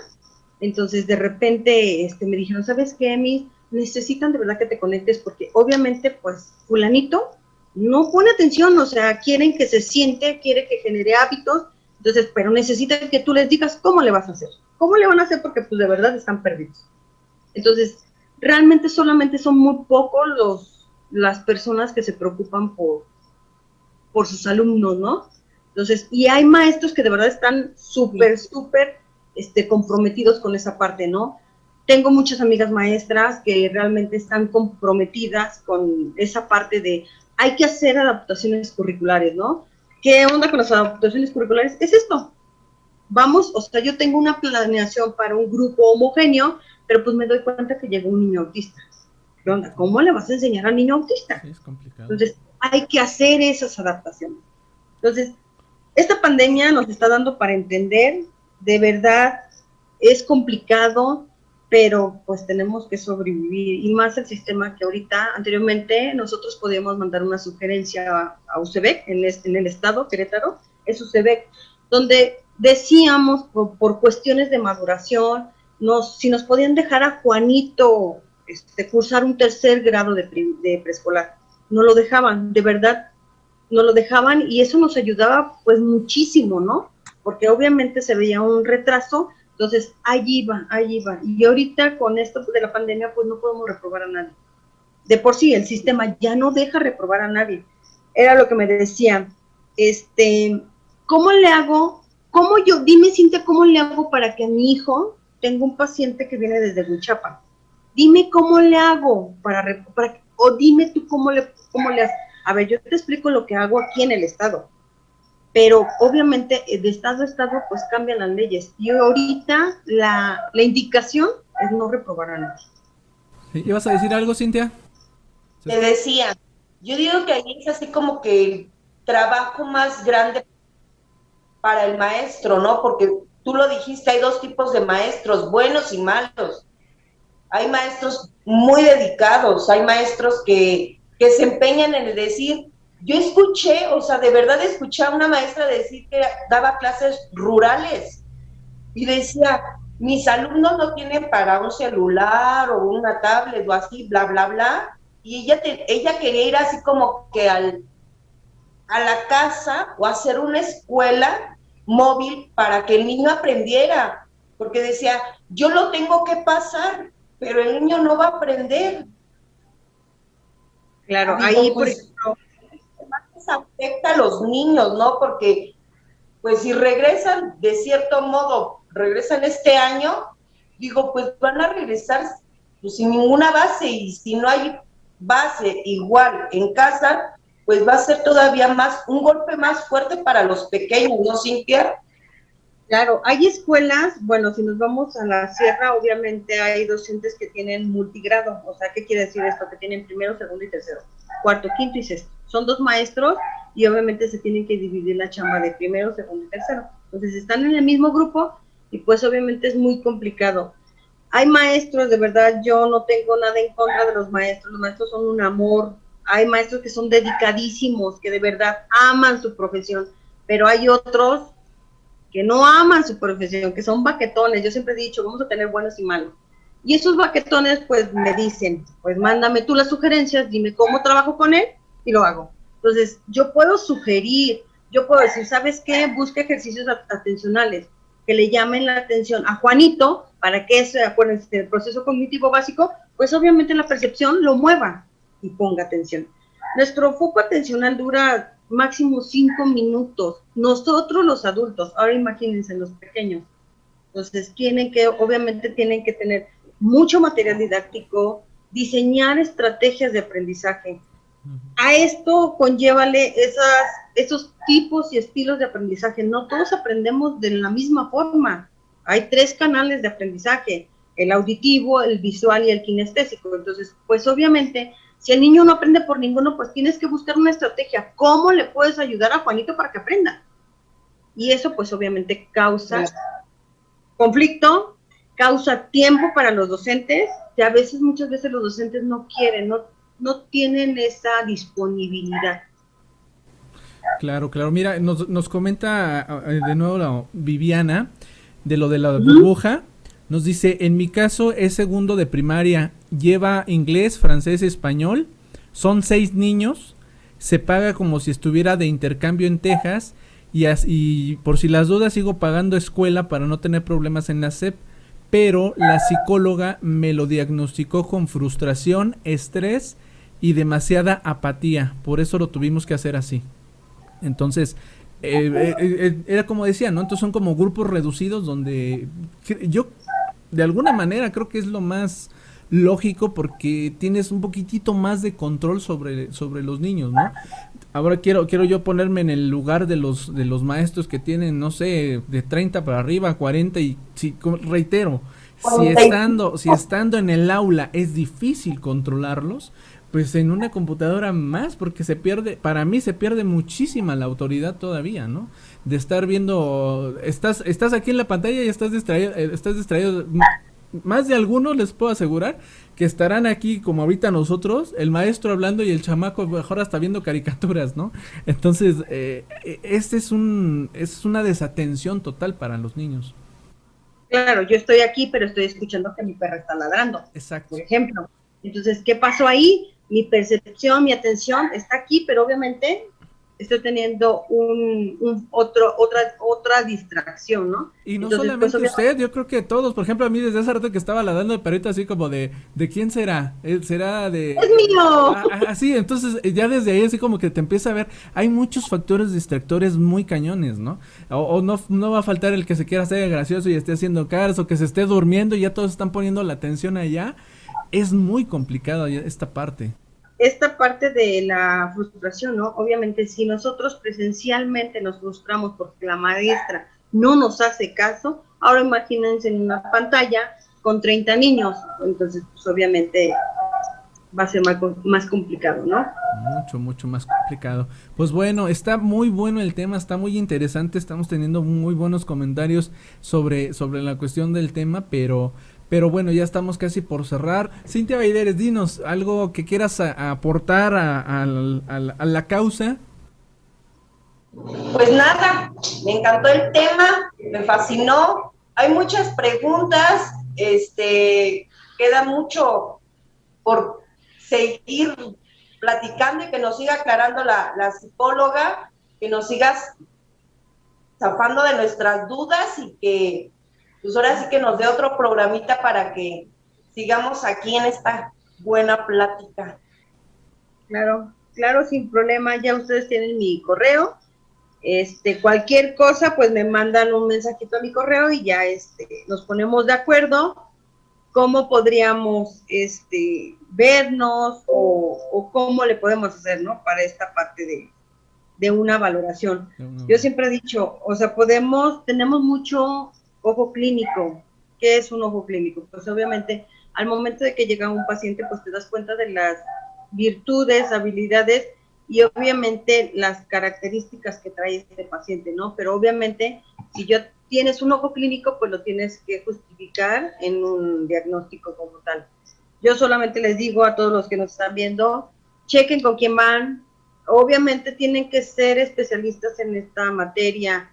Entonces de repente me dijeron, ¿sabes qué, Miss? Necesitan de verdad que te conectes porque obviamente pues fulanito no pone atención, o sea, quieren que se siente, quiere que genere hábitos. Entonces, pero necesitan que tú les digas cómo le vas a hacer. ¿Cómo le van a hacer? Porque pues de verdad están perdidos. Entonces, realmente solamente son muy pocos las personas que se preocupan por sus alumnos, ¿no? Entonces, y hay maestros que de verdad están súper comprometidos con esa parte, ¿no? Tengo muchas amigas maestras que realmente están comprometidas con esa parte de hay que hacer adaptaciones curriculares, ¿no? ¿Qué onda con las adaptaciones curriculares? Es esto. Vamos, o sea, yo tengo una planeación para un grupo homogéneo, pero pues me doy cuenta que llegó un niño autista. ¿Qué onda? ¿Cómo le vas a enseñar al niño autista? Sí, es complicado. Entonces, hay que hacer esas adaptaciones. Entonces, esta pandemia nos está dando para entender, de verdad, es complicado. pero pues tenemos que sobrevivir, y más el sistema que ahorita, anteriormente nosotros podíamos mandar una sugerencia a UCEBEC, en el estado, Querétaro, es UCEBEC, donde decíamos por cuestiones de maduración, si nos podían dejar a Juanito cursar un 3er grado de preescolar, no lo dejaban, de verdad, no lo dejaban, y eso nos ayudaba pues muchísimo, ¿no? Porque obviamente se veía un retraso. Entonces, allí va, y ahorita con esto de la pandemia, pues no podemos reprobar a nadie. De por sí, el sistema ya no deja reprobar a nadie. Era lo que me decían, ¿cómo le hago? Dime, Cintia, ¿cómo le hago para que a mi hijo, tengo un paciente que viene desde Huichapa, dime cómo le hago o dime tú cómo le haces? A ver, yo te explico lo que hago aquí en el estado, pero obviamente de estado a estado pues cambian las leyes, y ahorita la indicación es no reprobar a nadie. ¿Sí? ¿Ibas a decir algo, Cintia? Te decía, yo digo que ahí es así como que el trabajo más grande para el maestro, ¿no? Porque tú lo dijiste, hay 2 tipos de maestros, buenos y malos. Hay maestros muy dedicados, hay maestros que se empeñan en el decir. Yo escuché, o sea, de verdad escuché a una maestra decir que daba clases rurales y decía, mis alumnos no tienen para un celular o una tablet o así, bla, bla, bla, y ella quería ir así como que a la casa o hacer una escuela móvil para que el niño aprendiera, porque decía, yo lo tengo que pasar, pero el niño no va a aprender. Claro, ahí por ejemplo afecta a los niños, ¿no? Porque pues si regresan, de cierto modo, regresan este año, digo, pues van a regresar pues, sin ninguna base, y si no hay base igual en casa, pues va a ser todavía un golpe más fuerte para los pequeños, ¿no, Cintia? Claro, hay escuelas, bueno, si nos vamos a la sierra, obviamente hay docentes que tienen multigrado. O sea, ¿qué quiere decir esto? Que tienen 1º, 2º y 3º, 4º, 5º y 6º. Son 2 maestros y obviamente se tienen que dividir la chamba de 1º, 2º y 3º. Entonces están en el mismo grupo y pues obviamente es muy complicado. Hay maestros, de verdad, yo no tengo nada en contra de los maestros son un amor. Hay maestros que son dedicadísimos, que de verdad aman su profesión, pero hay otros que no aman su profesión, que son baquetones. Yo siempre he dicho, vamos a tener buenos y malos. Y esos baquetones, pues, me dicen, pues, mándame tú las sugerencias, dime cómo trabajo con él, y lo hago. Entonces, yo puedo sugerir, yo puedo decir, ¿sabes qué? Busca ejercicios atencionales, que le llamen la atención a Juanito, para que acuérdense, el proceso cognitivo básico, pues, obviamente la percepción lo mueva y ponga atención. Nuestro foco atencional dura máximo 5 minutos. Nosotros los adultos, ahora imagínense los pequeños. Entonces obviamente tienen que tener mucho material didáctico, diseñar estrategias de aprendizaje. A esto conllévale esos tipos y estilos de aprendizaje. No todos aprendemos de la misma forma. Hay 3 canales de aprendizaje: el auditivo, el visual y el kinestésico. Entonces, pues obviamente, si el niño no aprende por ninguno, pues tienes que buscar una estrategia. ¿Cómo le puedes ayudar a Juanito para que aprenda? Y eso, pues, obviamente causa conflicto, causa tiempo para los docentes, que muchas veces los docentes no quieren, no tienen esa disponibilidad. Claro. Mira, nos comenta de nuevo Viviana de lo de la burbuja. Nos dice, en mi caso es 2º de primaria, lleva inglés, francés, español, son 6 niños, se paga como si estuviera de intercambio en Texas, y por si las dudas sigo pagando escuela para no tener problemas en la SEP, pero la psicóloga me lo diagnosticó con frustración, estrés y demasiada apatía, por eso lo tuvimos que hacer así. Entonces, era como decía, ¿no? Entonces son como grupos reducidos donde yo de alguna manera creo que es lo más lógico, porque tienes un poquitito más de control sobre los niños, ¿no? Ahora quiero yo ponerme en el lugar de los maestros que tienen, no sé, de 30 para arriba, 40, y reitero, si estando en el aula es difícil controlarlos, pues en una computadora más, porque para mí se pierde muchísima la autoridad todavía, ¿no? De estar viendo, estás aquí en la pantalla y estás distraído más de algunos les puedo asegurar que estarán aquí como ahorita nosotros, el maestro hablando y el chamaco mejor hasta viendo caricaturas, ¿no? Entonces, este es una desatención total para los niños. Claro, yo estoy aquí, pero estoy escuchando que mi perra está ladrando, Exacto. por ejemplo. Entonces, ¿qué pasó ahí? Mi percepción, mi atención está aquí, pero obviamente estoy teniendo otra distracción, ¿no? Y no Entonces, solamente pues, usted, yo creo que todos, por ejemplo, a mí desde hace rato que estaba ladrando el perrito así como ¿de quién será? ¿Será de...? ¡es mío! Así, entonces ya desde ahí así como que te empieza a ver, hay muchos factores distractores muy cañones, ¿no? O no va a faltar el que se quiera hacer gracioso y esté haciendo caras, o que se esté durmiendo y ya todos están poniendo la atención allá. Es muy complicado esta parte. Esta parte de la frustración, ¿no? Obviamente, si nosotros presencialmente nos frustramos porque la maestra no nos hace caso, ahora imagínense en una pantalla con 30 niños, entonces, pues obviamente va a ser más complicado, ¿no? Mucho más complicado. Pues bueno, está muy bueno el tema, está muy interesante, estamos teniendo muy buenos comentarios sobre la cuestión del tema, pero bueno, ya estamos casi por cerrar. Cintia Beideres, dinos algo que quieras aportar a la causa. Pues nada, me encantó el tema, me fascinó. Hay muchas preguntas, queda mucho por seguir platicando y que nos siga aclarando la psicóloga, que nos sigas zafando de nuestras dudas y que pues ahora sí que nos dé otro programita para que sigamos aquí en esta buena plática. Claro, sin problema, ya ustedes tienen mi correo, cualquier cosa, pues me mandan un mensajito a mi correo y ya, nos ponemos de acuerdo cómo podríamos, vernos o cómo le podemos hacer, ¿no? Para esta parte de una valoración. Yo siempre he dicho, o sea, tenemos mucho ojo clínico. ¿Qué es un ojo clínico? Pues obviamente al momento de que llega un paciente, pues te das cuenta de las virtudes, habilidades y obviamente las características que trae este paciente, ¿no? Pero obviamente si tienes un ojo clínico, pues lo tienes que justificar en un diagnóstico como tal. Yo solamente les digo a todos los que nos están viendo, chequen con quién van. Obviamente tienen que ser especialistas en esta materia.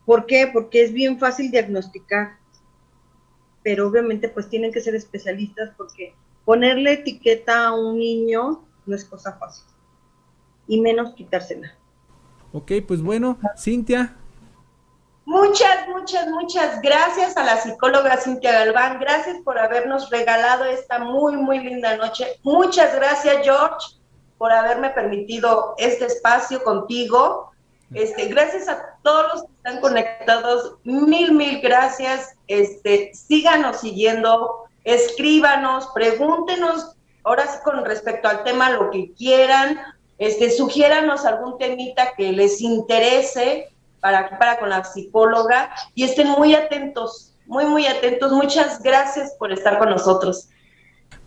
¿Por qué? Porque es bien fácil diagnosticar, pero obviamente pues tienen que ser especialistas porque ponerle etiqueta a un niño no es cosa fácil, y menos quitársela. Ok, pues bueno, Cintia. Muchas gracias a la psicóloga Cintia Galván, gracias por habernos regalado esta muy linda noche. Muchas gracias, George, por haberme permitido este espacio contigo. Gracias a todos los que están conectados, mil gracias. Síganos siguiendo, escríbanos, pregúntenos, ahora sí con respecto al tema lo que quieran, sugiéranos algún temita que les interese para con la psicóloga y estén muy atentos, muy atentos. Muchas gracias por estar con nosotros.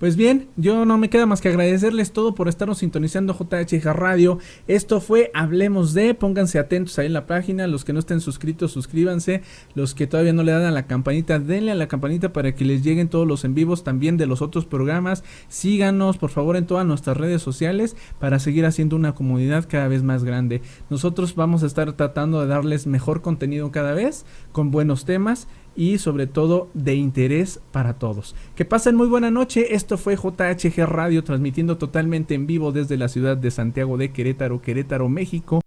Pues bien, yo no me queda más que agradecerles todo por estarnos sintonizando JHG Radio. Esto fue Hablemos de, pónganse atentos ahí en la página, los que no estén suscritos, suscríbanse, los que todavía no le dan a la campanita, denle a la campanita para que les lleguen todos los en vivos también de los otros programas. Síganos por favor en todas nuestras redes sociales para seguir haciendo una comunidad cada vez más grande. Nosotros vamos a estar tratando de darles mejor contenido cada vez, con buenos temas y sobre todo de interés para todos. Que pasen muy buena noche. Esto fue JHG Radio, transmitiendo totalmente en vivo desde la ciudad de Santiago de Querétaro, México.